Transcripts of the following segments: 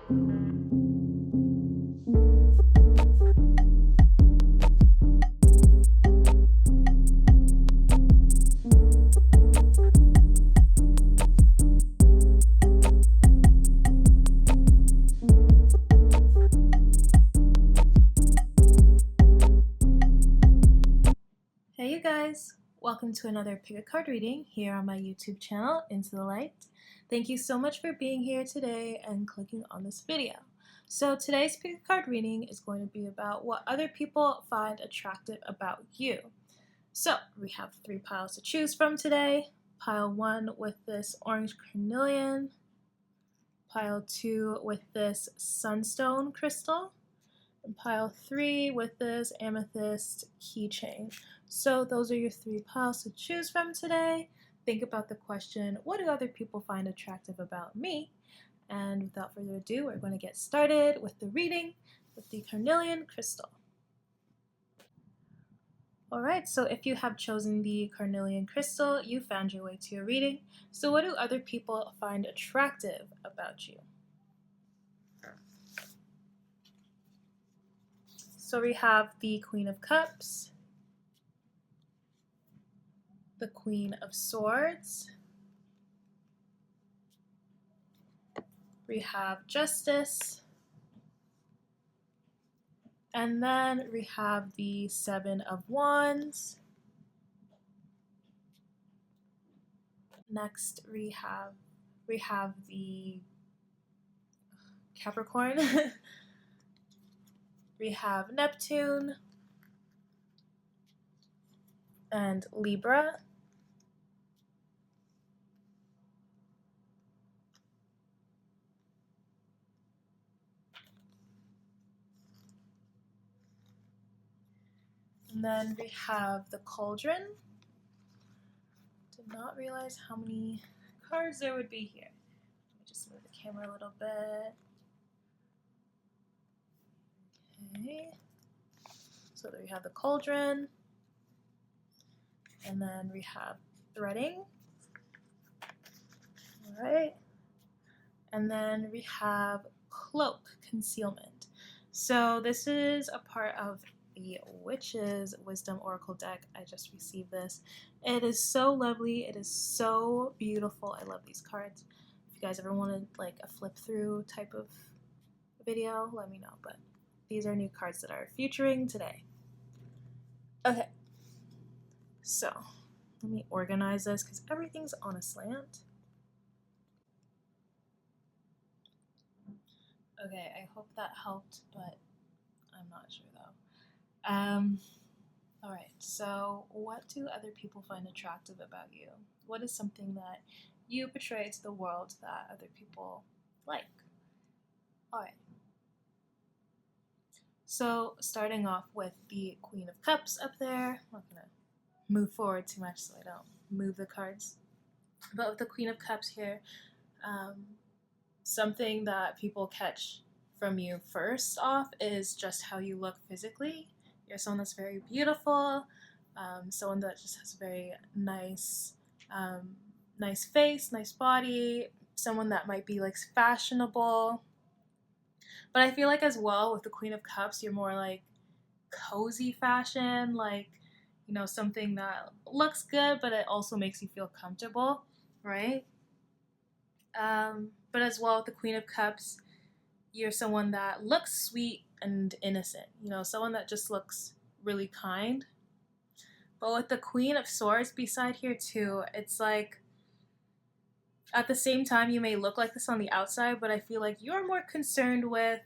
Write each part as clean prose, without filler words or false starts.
Hey you guys, welcome to another pick a card reading here on my YouTube channel, Into the Light. Thank you so much for being here today and clicking on this video. So today's pick a card reading is going to be about what other people find attractive about you. So we have 3 piles to choose from today. Pile 1 with this orange carnelian, pile 2 with this sunstone crystal, and pile 3 with this amethyst keychain. So those are your 3 piles to choose from today. Think about the question, what do other people find attractive about me? And without further ado, we're going to get started with the reading with the carnelian crystal. Alright, so if you have chosen the carnelian crystal, you found your way to your reading. So what do other people find attractive about you? So we have the Queen of Cups, the Queen of Swords, we have Justice, and then we have the 7 of Wands. Next we have the Capricorn, we have Neptune, and Libra. And then we have the Cauldron. Did not realize how many cards there would be here. Let me just move the camera a little bit. Okay. So there we have the Cauldron. And then we have Threading. Alright. And then we have Cloak, Concealment. So this is a part of the Witch's Wisdom Oracle deck. I just received this. It is so lovely. It is so beautiful. I love these cards. If you guys ever wanted like a flip through type of video, let me know. But these are new cards that are featuring today. Okay. So let me organize this because everything's on a slant. Okay, I hope that helped, but I'm not sure though. Alright, so what do other people find attractive about you? What is something that you portray to the world that other people like? Alright. So starting off with the Queen of Cups up there. I'm not gonna move forward too much so I don't move the cards. But with the Queen of Cups here, something that people catch from you first off is just how you look physically. You're someone that's very beautiful, someone that just has a very nice face, nice body, someone that might be like fashionable. But I feel like as well with the Queen of Cups, you're more like cozy fashion, like, you know, something that looks good, but it also makes you feel comfortable, right? But as well with the Queen of Cups, you're someone that looks sweet and innocent, you know, someone that just looks really kind. But with the Queen of Swords beside here too, it's like at the same time you may look like this on the outside, but I feel like you're more concerned with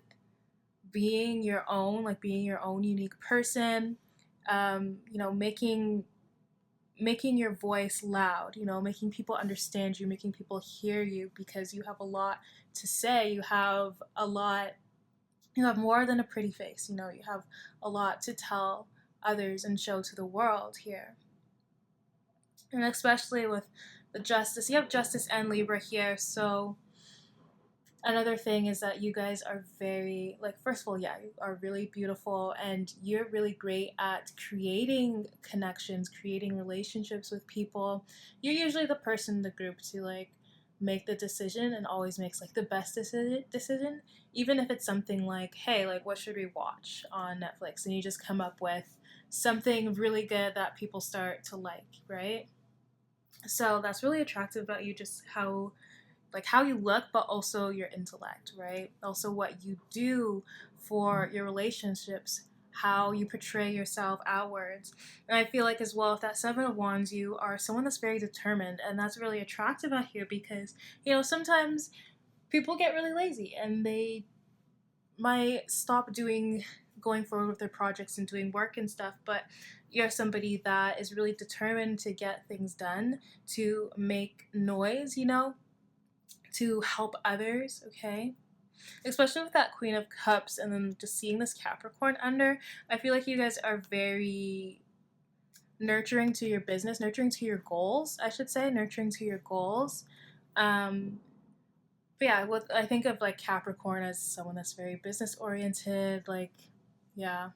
being your own, like being your own unique person, you know, making your voice loud, you know, making people understand you, making people hear you because you have a lot to say. You have more than a pretty face, you know, you have a lot to tell others and show to the world here. And especially with the Justice, you have Justice and Libra here, so another thing is that you guys are very, like, first of all, yeah, you are really beautiful and you're really great at creating connections, creating relationships with people. You're usually the person in the group to, like, make the decision and always makes like the best decision, even if it's something like, hey, like what should we watch on Netflix, and you just come up with something really good that people start to like, right? So that's really attractive about you, just how you look, but also your intellect, right? Also what you do for your relationships, how you portray yourself outwards. And I feel like as well, if that Seven of Wands, you are someone that's very determined, and that's really attractive out here because, sometimes people get really lazy and they might stop going forward with their projects and doing work and stuff, but you're somebody that is really determined to get things done, to make noise, to help others, okay? Especially with that Queen of Cups and then just seeing this Capricorn under, I feel like you guys are very nurturing to your business, nurturing to your goals, I should say, nurturing to your goals. But yeah, I think of like Capricorn as someone that's very business oriented, like, yeah,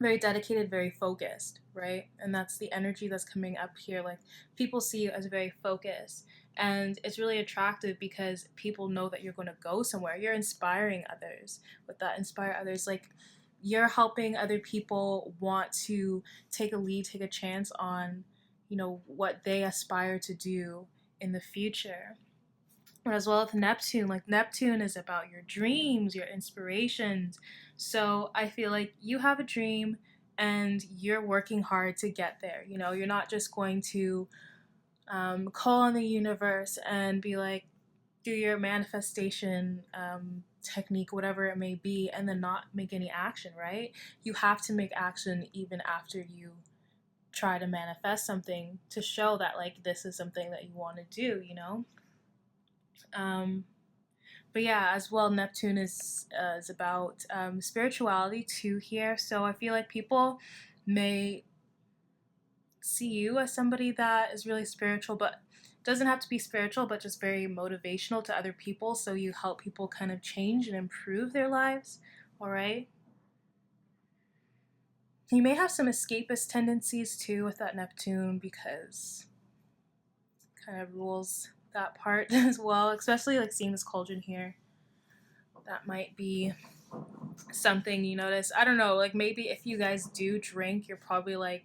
very dedicated, very focused, right? And that's the energy that's coming up here. Like, people see you as very focused. And it's really attractive because people know that you're going to go somewhere. You're inspiring others with that. Inspire others. Like, you're helping other people want to take a lead, take a chance on, what they aspire to do in the future. As well with Neptune, like Neptune is about your dreams, your inspirations. So I feel like you have a dream and you're working hard to get there. You're not just going to call on the universe and be like, do your manifestation technique, whatever it may be, and then not make any action, right? You have to make action even after you try to manifest something to show that, like, this is something that you want to do. Um, but yeah, as well, Neptune is about spirituality too here. So I feel like people may see you as somebody that is really spiritual, but doesn't have to be spiritual, but just very motivational to other people. So you help people kind of change and improve their lives. All right. You may have some escapist tendencies too with that Neptune because it kind of rules that part as well, especially like seeing this cauldron here. That might be something you notice. I don't know, like maybe if you guys do drink, you're probably like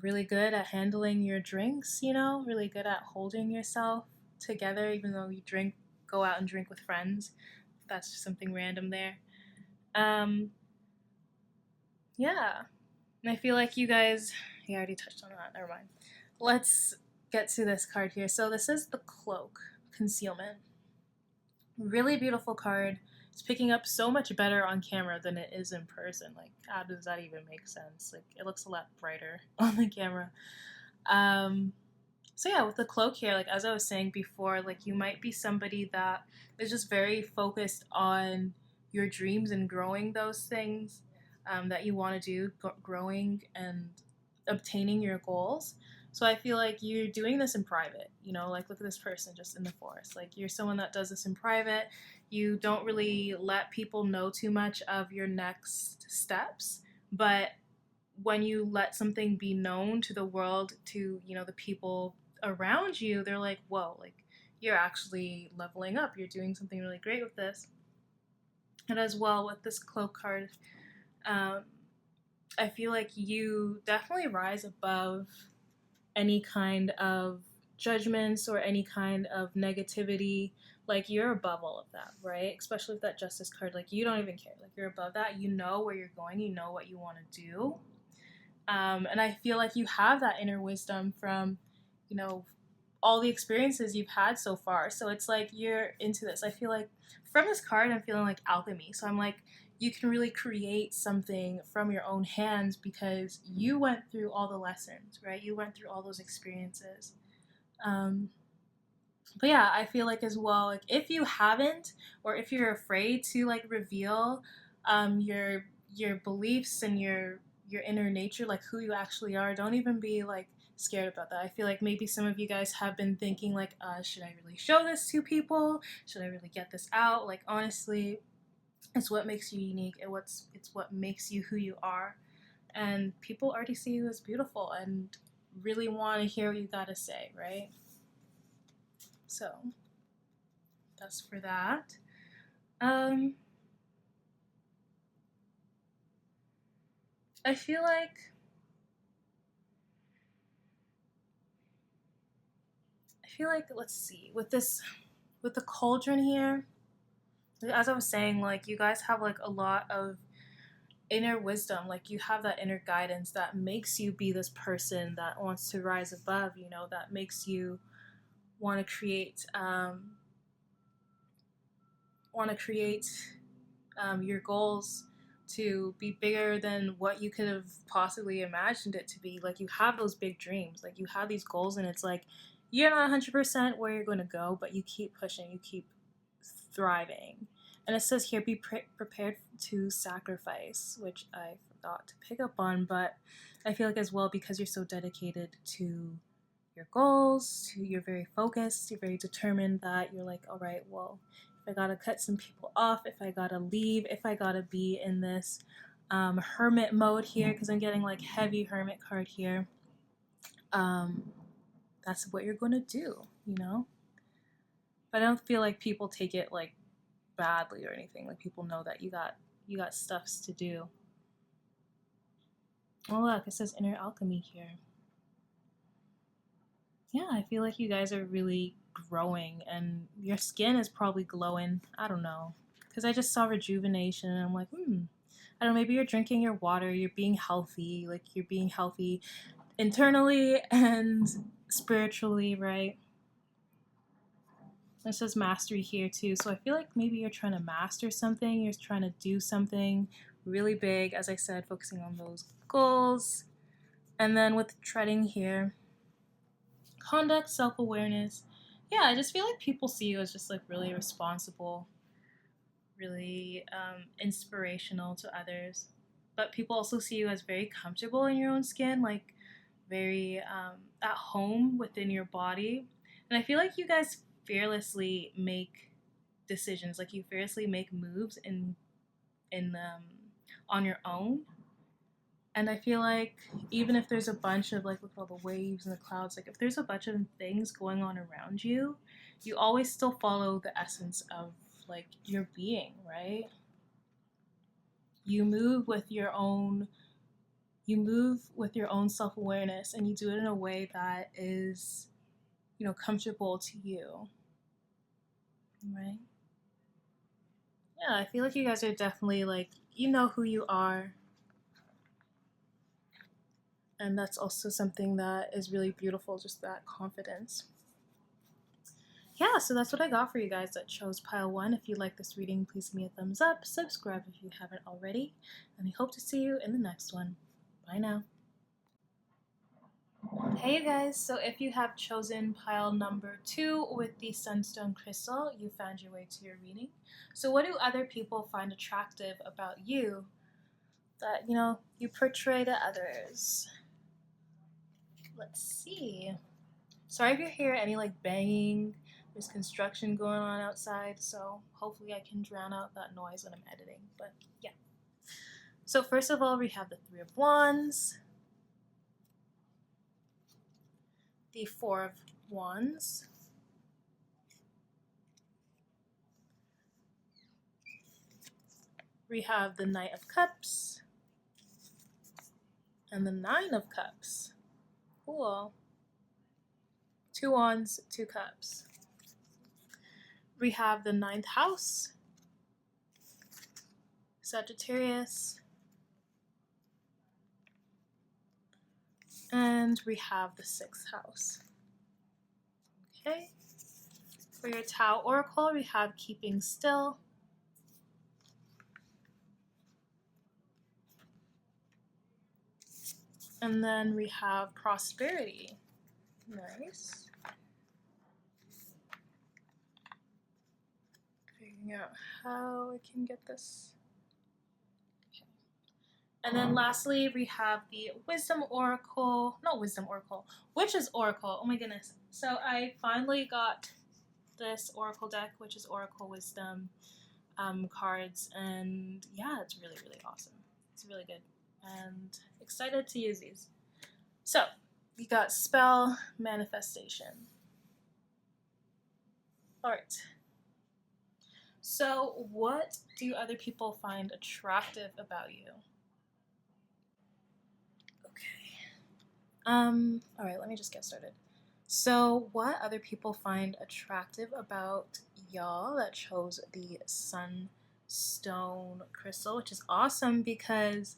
really good at handling your drinks, really good at holding yourself together, even though you go out and drink with friends. That's just something random there. Yeah. And I feel like you guys, yeah, I already touched on that. Never mind. Let's get to this card here. So this is the Cloak, Concealment. Really beautiful card. It's picking up so much better on camera than it is in person. Like, how does that even make sense? Like, it looks a lot brighter on the camera. So yeah, with the cloak here, like as I was saying before, like you might be somebody that is just very focused on your dreams and growing those things that you want to do, growing and obtaining your goals. So I feel like you're doing this in private, like look at this person just in the forest. Like you're someone that does this in private. You don't really let people know too much of your next steps, but when you let something be known to the world, to, the people around you, they're like, whoa, like you're actually leveling up. You're doing something really great with this. And as well with this cloak card, I feel like you definitely rise above any kind of judgments or any kind of negativity. Like you're above all of that, right? Especially with that Justice card, like you don't even care. Like you're above that. You know where you're going. You know what you want to do. And I feel like you have that inner wisdom from, all the experiences you've had so far. So it's like you're into this. I feel like from this card, I'm feeling like alchemy. So I'm like, you can really create something from your own hands because you went through all the lessons, right? You went through all those experiences. But yeah, I feel like as well, like if you haven't, or if you're afraid to like reveal your beliefs and your inner nature, like who you actually are, don't even be like scared about that. I feel like maybe some of you guys have been thinking like, should I really show this to people? Should I really get this out? Like honestly, it's what makes you unique. It's what makes you who you are. And people already see you as beautiful and really want to hear what you gotta say, right? So that's for that. I feel like let's see, with the cauldron here, as I was saying, like you guys have like a lot of inner wisdom, like you have that inner guidance that makes you be this person that wants to rise above, you know, that makes you want to create your goals to be bigger than what you could have possibly imagined it to be. Like you have those big dreams, like you have these goals, and it's like you're not 100% where you're going to go, but you keep pushing, you keep thriving. And it says here, be prepared to sacrifice, which I forgot to pick up on, but I feel like as well, because you're so dedicated to your goals, you're very focused, you're very determined, that you're like, all right, well, if I gotta cut some people off, if I gotta leave, if I gotta be in this hermit mode here, because I'm getting like heavy hermit card here, that's what you're gonna do, you know? But I don't feel like people take it like badly or anything. Like people know that you got stuffs to do. Oh look, it says inner alchemy here. Yeah, I feel like you guys are really growing, and your skin is probably glowing. I don't know, because I just saw rejuvenation, and I'm like, I don't know, maybe you're drinking your water, you're being healthy, like you're being healthy internally and spiritually, right? It says mastery here too, so I feel like maybe you're trying to master something, you're trying to do something really big, as I said, focusing on those goals. And then with treading here, conduct, self-awareness. Yeah, I just feel like people see you as just like really responsible, really inspirational to others. But people also see you as very comfortable in your own skin, like very at home within your body. And I feel like you guys fearlessly make decisions, like you fearlessly make moves in on your own. And I feel like even if there's a bunch of like with all the waves and the clouds, like if there's a bunch of things going on around you, you always still follow the essence of like your being, right? You move with your own self-awareness, and you do it in a way that is, you know, comfortable to you, right? Yeah, I feel like you guys are definitely like, you know who you are, and that's also something that is really beautiful, just that confidence. Yeah, so that's what I got for you guys that chose pile 1. If you like this reading, please give me a thumbs up, subscribe if you haven't already, and I hope to see you in the next one. Bye now. Hey you guys, so if you have chosen pile number 2 with the sunstone crystal, you found your way to your reading. So what do other people find attractive about you that, you know, you portray to others? Let's see. Sorry if you hear any like banging. There's construction going on outside, so hopefully I can drown out that noise when I'm editing. But yeah. So first of all, we have the 3 of Wands, the 4 of Wands, we have the Knight of Cups, and the 9 of Cups. Cool. 2 Wands, 2 Cups. We have the 9th house, Sagittarius, and we have the 6th house. Okay. For your Tao Oracle, we have Keeping Still, and then we have Prosperity. Nice. Figuring out how I can get this. Okay. And then lastly, we have the Wisdom Oracle, not Wisdom Oracle, Witch's Oracle. Oh my goodness. So I finally got this Oracle deck, which is Oracle Wisdom cards, and yeah, it's really, really awesome. It's really good, and excited to use these. So we got Spell, Manifestation. All right. So, what do other people find attractive about you? Okay. All right, let me just get started. So, what other people find attractive about y'all that chose the sunstone crystal, which is awesome because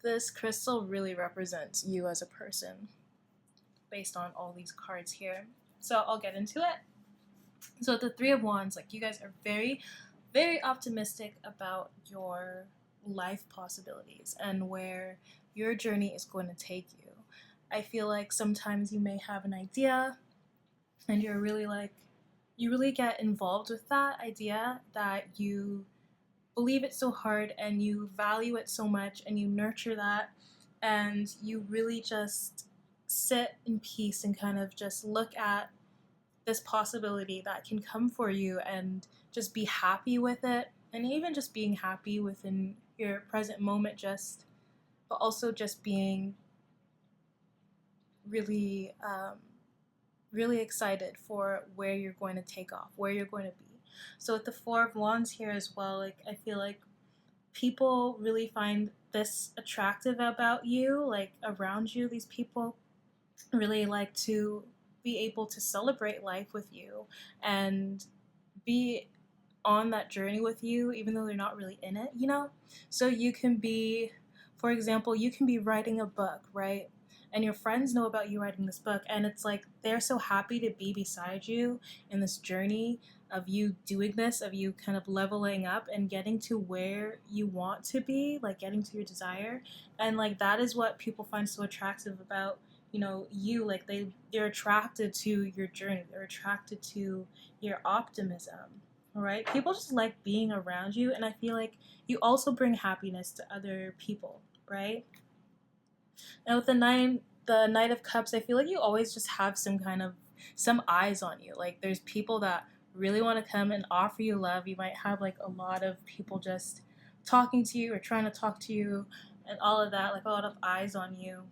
this crystal really represents you as a person based on all these cards here. So, I'll get into it. So, the Three of Wands, like, you guys are very, very optimistic about your life possibilities and where your journey is going to take you. I feel like sometimes you may have an idea and you're really like, you really get involved with that idea that you believe it so hard and you value it so much and you nurture that and you really just sit in peace and kind of just look at this possibility that can come for you and just be happy with it, and even just being happy within your present moment, just but also just being really really excited for where you're going to take off, where you're going to be. So with the Four of Wands here as well, like I feel like people really find this attractive about you, like around you. These people really like to be able to celebrate life with you and be on that journey with you, even though they're not really in it, you know? So you can be, for example, you can be writing a book, right? And your friends know about you writing this book, and it's like they're so happy to be beside you in this journey of you doing this, of you kind of leveling up and getting to where you want to be, like getting to your desire. And like that is what people find so attractive about, you know, you. Like they're attracted to your journey, they're attracted to your optimism, right? People just like being around you, and I feel like you also bring happiness to other people, right? And with the Knight of Cups, I feel like you always just have some eyes on you. Like there's people that really want to come and offer you love. You might have like a lot of people just talking to you or trying to talk to you and all of that, like a lot of eyes on you,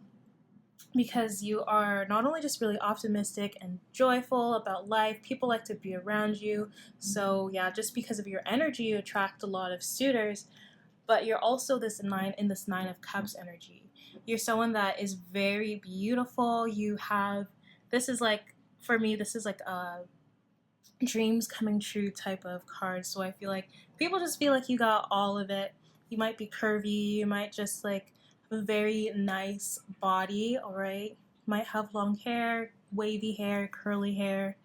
because you are not only just really optimistic and joyful about life, people like to be around you. So yeah, just because of your energy, you attract a lot of suitors, but you're also this Nine of Cups energy. You're someone that is very beautiful. You have, this is like, for me, this is like a dreams coming true type of card. So I feel like people just feel like you got all of it. You might be curvy, you might just like have a very nice body, all right? Might have long hair, wavy hair, curly hair,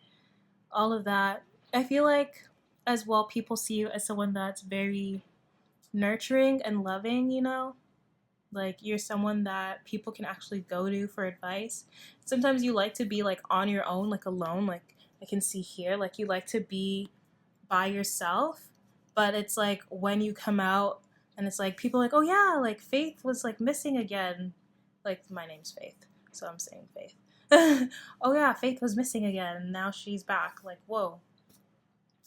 all of that. I feel like as well people see you as someone that's very nurturing and loving, you know? Like you're someone that people can actually go to for advice. Sometimes you like to be like on your own, like alone, like I can see here, like you like to be by yourself, but it's like when you come out and it's like people are like, oh yeah, like Faith was like missing again. Like my name's Faith, so I'm saying Faith. Oh yeah, Faith was missing again, and now she's back. Like, whoa.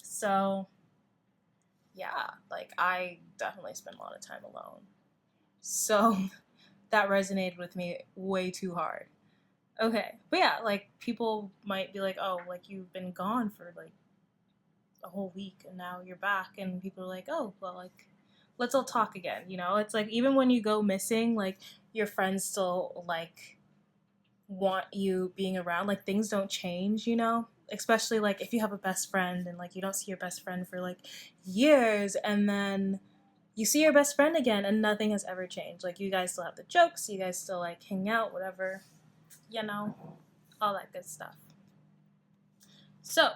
So yeah, like I definitely spend a lot of time alone. So that resonated with me way too hard. Okay, but yeah, like people might be like, oh, like you've been gone for like a whole week and now you're back, and people are like, oh, well, like let's all talk again, you know? It's like even when you go missing, like your friends still like want you being around, like things don't change, you know? Especially like if you have a best friend and like you don't see your best friend for like years, and then you see your best friend again and nothing has ever changed. Like you guys still have the jokes, you guys still like hang out, whatever, you know, all that good stuff. So,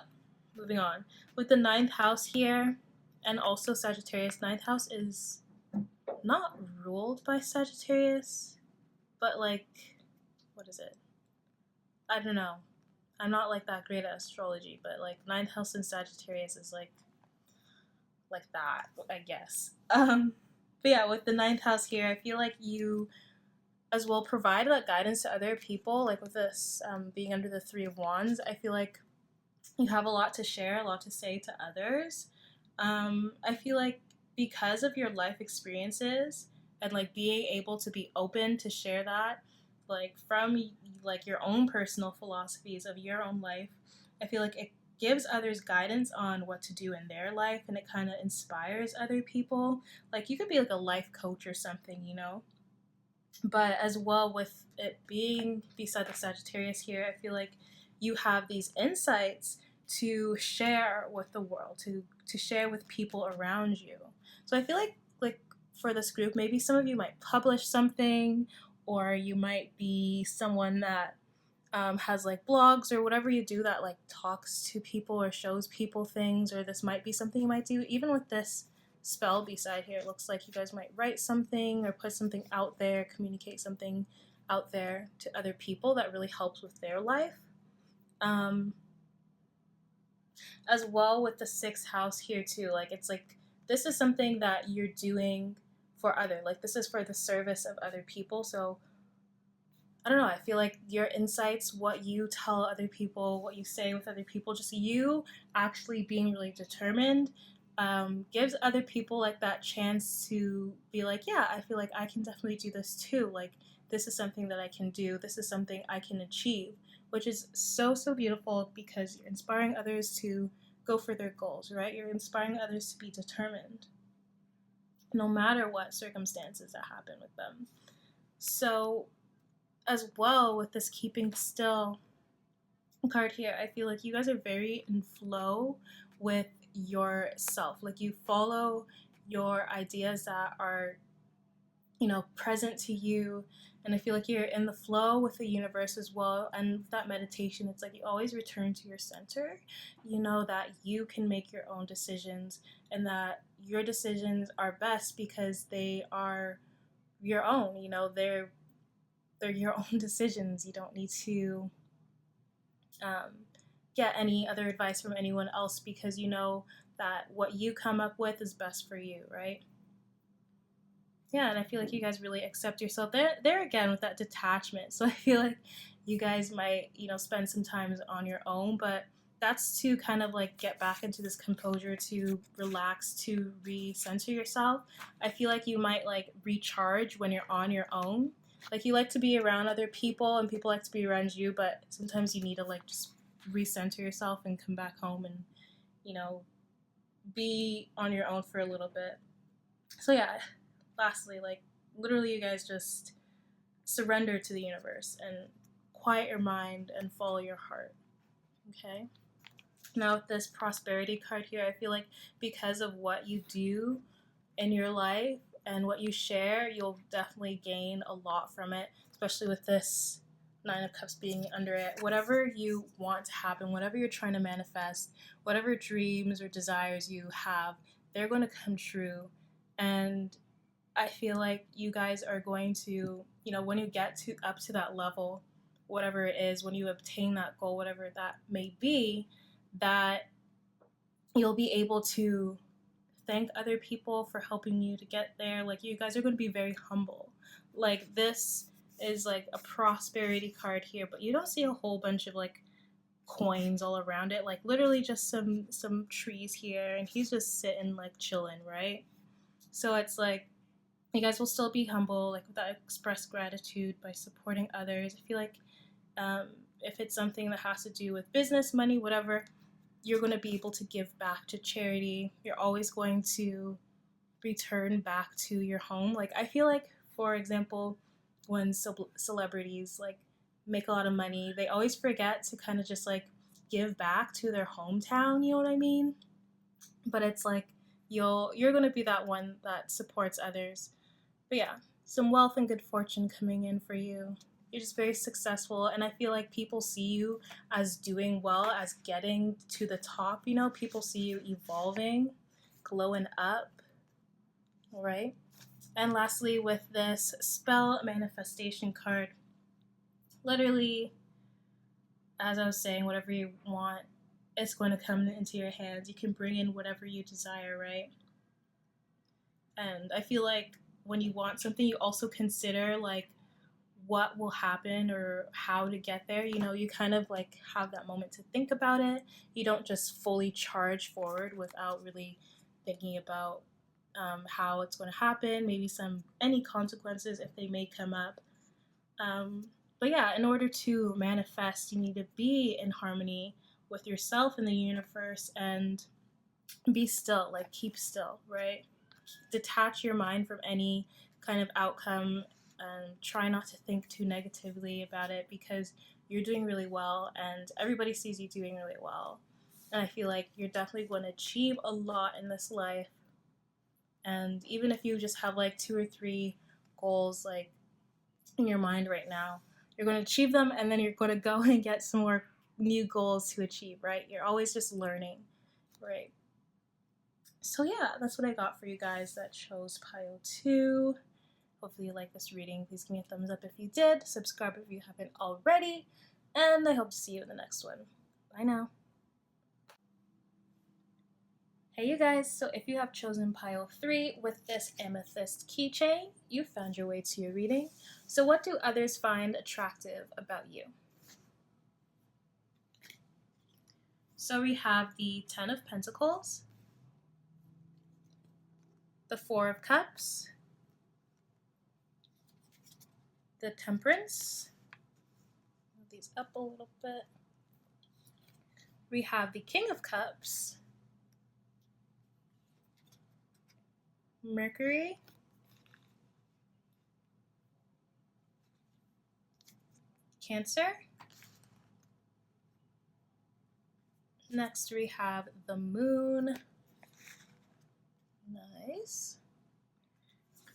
moving on. With the ninth house here and also Sagittarius, ninth house is not ruled by Sagittarius, but like, what is it? I don't know. I'm not like that great at astrology, but like ninth house in Sagittarius is like that, I guess. But yeah, with the ninth house here, I feel like you as well provide that guidance to other people. Like with this being under the Three of Wands, I feel like you have a lot to share, a lot to say to others. I feel like because of your life experiences and like being able to be open to share that, like from like your own personal philosophies of your own life, I feel like it gives others guidance on what to do in their life, and it kind of inspires other people. Like you could be like a life coach or something, you know. But as well, with it being beside the Sagittarius here, I feel like you have these insights to share with the world, to share with people around you. So I feel like for this group, maybe some of you might publish something, or you might be someone that has like blogs or whatever you do that like talks to people or shows people things, or this might be something you might do. Even with this spell beside here, it looks like you guys might write something or put something out there, communicate something out there to other people that really helps with their life. Um, as well with the sixth house here too, like it's like this is something that you're doing for other, like this is for the service of other people. So I don't know, I feel like your insights, what you tell other people, what you say with other people, just you actually being really determined, gives other people like that chance to be like, yeah, I feel like I can definitely do this too. Like, this is something that I can do, this is something I can achieve, which is so, so beautiful because you're inspiring others to go for their goals, right? You're inspiring others to be determined no matter what circumstances that happen with them. So, as well with this keeping still card here, I feel like you guys are very in flow with yourself. Like you follow your ideas that are, you know, present to you. And I feel like you're in the flow with the universe as well. And with that meditation, it's like you always return to your center. You know that you can make your own decisions and that your decisions are best because they are your own. You know, they're your own decisions. You don't need to um, get any other advice from anyone else because you know that what you come up with is best for you, right? Yeah, and I feel like you guys really accept yourself. There again with that detachment. So I feel like you guys might, you know, spend some time on your own, but that's to kind of like get back into this composure, to relax, to recenter yourself. I feel like you might like recharge when you're on your own. Like you like to be around other people and people like to be around you, but sometimes you need to like just recenter yourself and come back home and, you know, be on your own for a little bit. So yeah, lastly, like literally you guys just surrender to the universe and quiet your mind and follow your heart. Okay? Now with this prosperity card here, I feel like because of what you do in your life and what you share, you'll definitely gain a lot from it, especially with this Nine of Cups being under it. Whatever you want to happen, whatever you're trying to manifest, whatever dreams or desires you have, they're going to come true. And I feel like you guys are going to, you know, when you get to up to that level, whatever it is, when you obtain that goal, whatever that may be, that you'll be able to thank other people for helping you to get there. Like you guys are going to be very humble. Like this is like a prosperity card here, but you don't see a whole bunch of like coins all around it. Like literally just some trees here, and he's just sitting like chilling, right? So it's like you guys will still be humble, like with that express gratitude by supporting others. I feel like if it's something that has to do with business, money, whatever, you're going to be able to give back to charity. You're always going to return back to your home. Like I feel like, for example, when celebrities like make a lot of money, they always forget to kind of just like give back to their hometown. You know what I mean? But it's like you're going to be that one that supports others. But yeah, some wealth and good fortune coming in for you. You're just very successful, and I feel like people see you as doing well, as getting to the top. You know, people see you evolving, glowing up, all right? And lastly, with this spell manifestation card, literally, as I was saying, whatever you want, it's going to come into your hands. You can bring in whatever you desire, right? And I feel like when you want something, you also consider like what will happen or how to get there. You know, you kind of like have that moment to think about it. You don't just fully charge forward without really thinking about how it's going to happen, maybe any consequences if they may come up. But yeah, in order to manifest, you need to be in harmony with yourself and the universe and be still, like keep still, right? Detach your mind from any kind of outcome and try not to think too negatively about it because you're doing really well and everybody sees you doing really well. And I feel like you're definitely going to achieve a lot in this life. And even if you just have like 2 or 3 goals like in your mind right now, you're going to achieve them and then you're going to go and get some more new goals to achieve, right? You're always just learning, right? So yeah, that's what I got for you guys that chose pile 2. Hopefully you like this reading. Please give me a thumbs up if you did. Subscribe if you haven't already. And I hope to see you in the next one. Bye now. Hey you guys, so if you have chosen pile 3 with this amethyst keychain, you found your way to your reading. So what do others find attractive about you? So we have the 10 of Pentacles, the 4 of Cups, the Temperance. Move these up a little bit. We have the King of Cups, Mercury, Cancer. Next we have the Moon. Nice.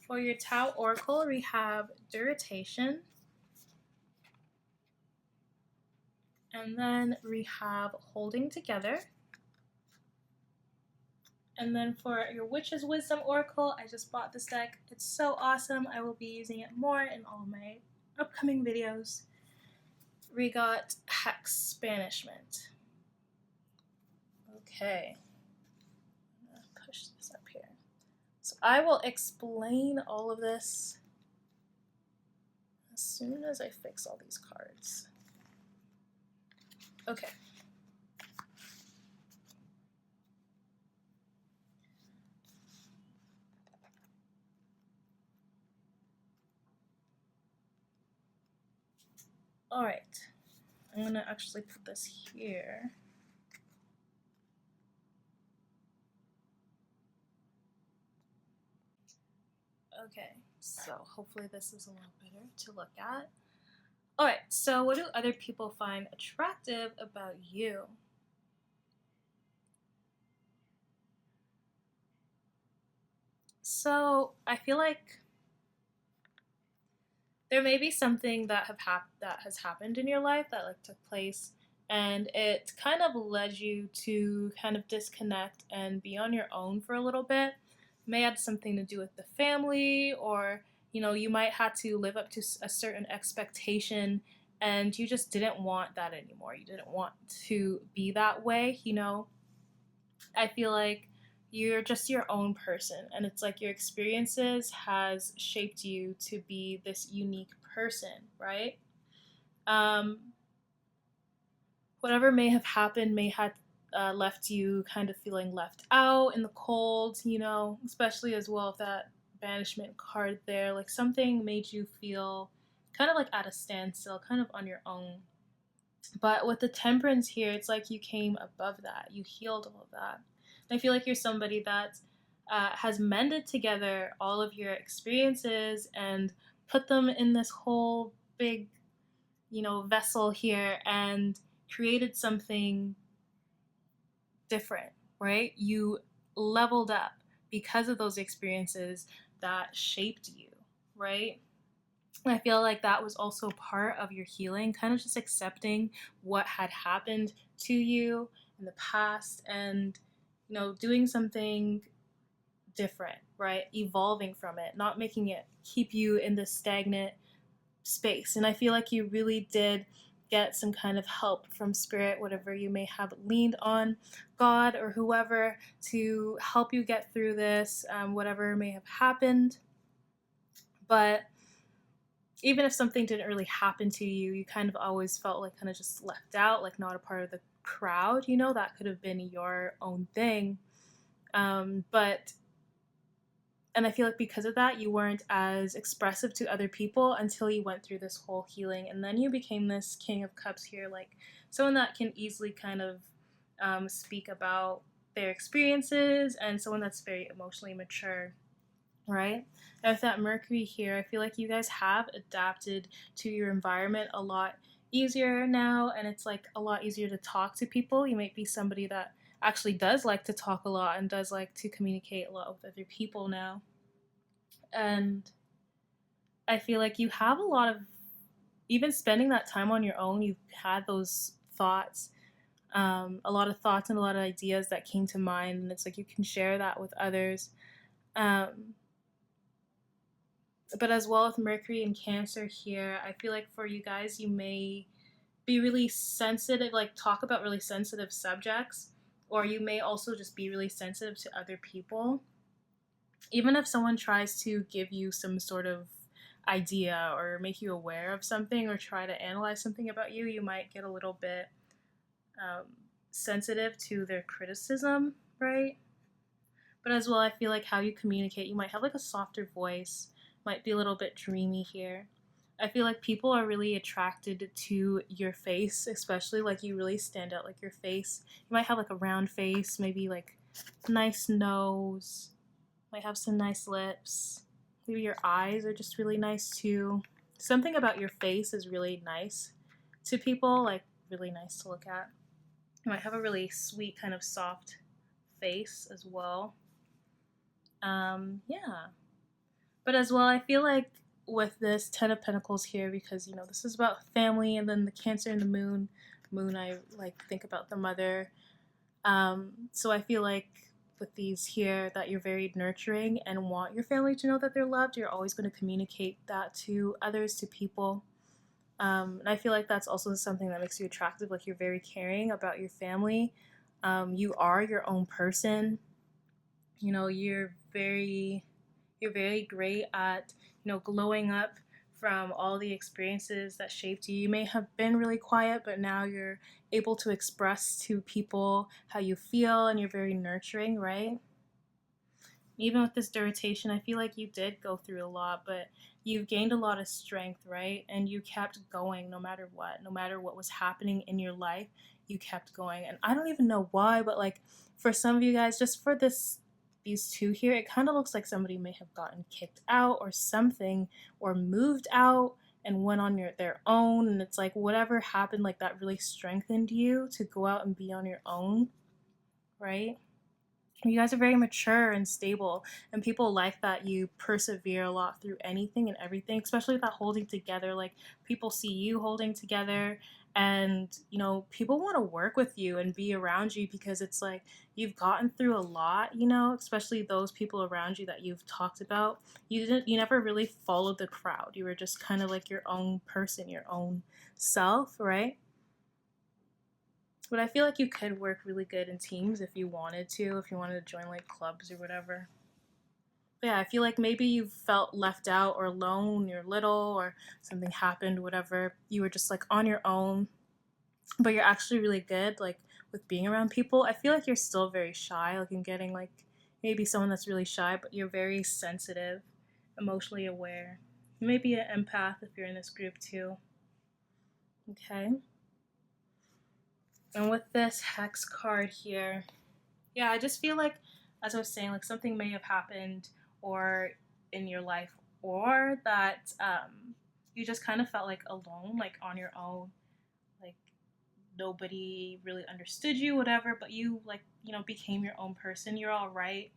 For your Tao Oracle, we have Duration. And then we have Holding Together. And then for your Witch's Wisdom Oracle, I just bought this deck. It's so awesome. I will be using it more in all my upcoming videos. We got Hex Banishment. Okay. I'm gonna push this up here. So I will explain all of this as soon as I fix all these cards. Okay. All right. I'm gonna actually put this here. Okay, so hopefully this is a lot better to look at. All right, so what do other people find attractive about you? So I feel like there may be something that has happened in your life that like took place, and it kind of led you to kind of disconnect and be on your own for a little bit. It may have something to do with the family, or you might have to live up to a certain expectation, and you just didn't want that anymore. You didn't want to be that way. I feel like you're just your own person, and it's like your experiences has shaped you to be this unique person, right? um, Whatever may have happened may have left you kind of feeling left out in the cold, especially as well with that banishment card there. Like something made you feel kind of like at a standstill, kind of on your own. But with the temperance here, it's like you came above that. You healed all of that. And I feel like you're somebody that has mended together all of your experiences and put them in this whole big, vessel here and created something different, right? You leveled up because of those experiences that shaped you, right? I feel like that was also part of your healing, kind of just accepting what had happened to you in the past and, doing something different, right? Evolving from it, not making it keep you in this stagnant space. And I feel like you really did get some kind of help from spirit, whatever you may have leaned on, God or whoever, to help you get through this, whatever may have happened. But even if something didn't really happen to you, you kind of always felt like kind of just left out, like not a part of the crowd, that could have been your own thing. But And I feel like because of that, you weren't as expressive to other people until you went through this whole healing. And then you became this King of Cups here, like someone that can easily kind of speak about their experiences and someone that's very emotionally mature, right? And with that Mercury here, I feel like you guys have adapted to your environment a lot easier now, and it's like a lot easier to talk to people. You might be somebody that actually does like to talk a lot and does like to communicate a lot with other people now. And I feel like you have a lot of, even spending that time on your own, you've had those thoughts, a lot of thoughts and a lot of ideas that came to mind, and it's like you can share that with others. Um, but as well with Mercury and Cancer here, I feel like for you guys, you may be really sensitive, like talk about really sensitive subjects, or you may also just be really sensitive to other people. Even if someone tries to give you some sort of idea or make you aware of something or try to analyze something about you, you might get a little bit um, sensitive to their criticism, right? But as well, I feel like how you communicate, you might have like a softer voice, might be a little bit dreamy here. I feel like people are really attracted to your face, especially like you really stand out, like your face. You might have like a round face, maybe like nice nose, might have some nice lips. Maybe your eyes are just really nice too. Something about your face is really nice to people, like really nice to look at. You might have a really sweet, kind of soft face as well. Yeah. But as well, I feel like with this Ten of Pentacles here, because you know this is about family, and then the Cancer and the Moon. Moon, I like think about the mother. So I feel like with these here that you're very nurturing and want your family to know that they're loved. You're always going to communicate that to others, to people. And I feel like that's also something that makes you attractive. Like you're very caring about your family. You are your own person. You know, you're very great at, glowing up from all the experiences that shaped you. You may have been really quiet, but now you're able to express to people how you feel, and you're very nurturing, right? Even with this irritation, I feel like you did go through a lot, but you've gained a lot of strength, right? And you kept going no matter what was happening in your life, you kept going. And I don't even know why, but like for some of you guys, just for these two here, it kind of looks like somebody may have gotten kicked out or something, or moved out and went on their own. And it's like whatever happened, like that really strengthened you to go out and be on your own, right? You guys are very mature and stable, and people like that you persevere a lot through anything and everything, especially with that holding together. Like people see you holding together, and people want to work with you and be around you because it's like you've gotten through a lot, especially those people around you that you've talked about. You never really followed the crowd. You were just kind of like your own person, your own self, right? But I feel like you could work really good in teams if you wanted to, if you wanted to join like clubs or whatever. But yeah, I feel like maybe you felt left out or alone when you're little, or something happened, whatever. You were just like on your own, but you're actually really good like with being around people. I feel like you're still very shy, like in getting like maybe someone that's really shy, but you're very sensitive, emotionally aware. You may be an empath if you're in this group too. Okay. And with this hex card here, yeah, I just feel like, as I was saying, like something may have happened or in your life, or that you just kind of felt like alone, like on your own, like nobody really understood you, whatever, but you like, became your own person. You're all right.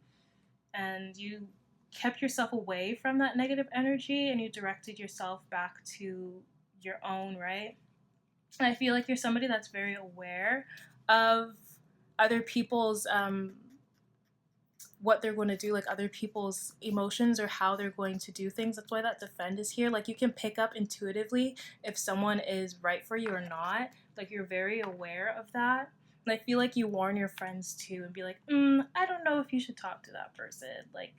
And you kept yourself away from that negative energy, and you directed yourself back to your own, right? And I feel like you're somebody that's very aware of other people's what they're going to do, like other people's emotions or how they're going to do things. That's why that defend is here. Like you can pick up intuitively if someone is right for you or not. Like you're very aware of that. And I feel like you warn your friends too and be like, I don't know if you should talk to that person. Like,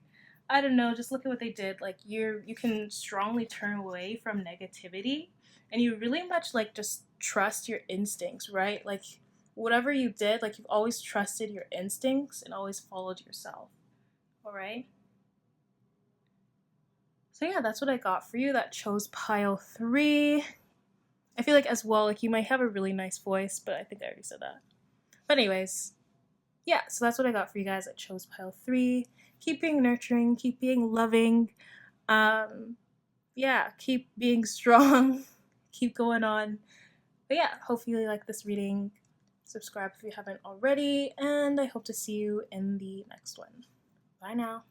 I don't know, just look at what they did. Like you can strongly turn away from negativity, and you really much like just trust your instincts, right? Like whatever you did, like you've always trusted your instincts and always followed yourself. All right. So yeah, that's what I got for you that chose pile 3. I feel like as well, like you might have a really nice voice, but I think I already said that. But anyways, yeah, so that's what I got for you guys that chose pile 3. Keep being nurturing, keep being loving. Yeah, keep being strong, keep going on. But yeah, hopefully you like this reading. Subscribe if you haven't already, and I hope to see you in the next one. Bye now.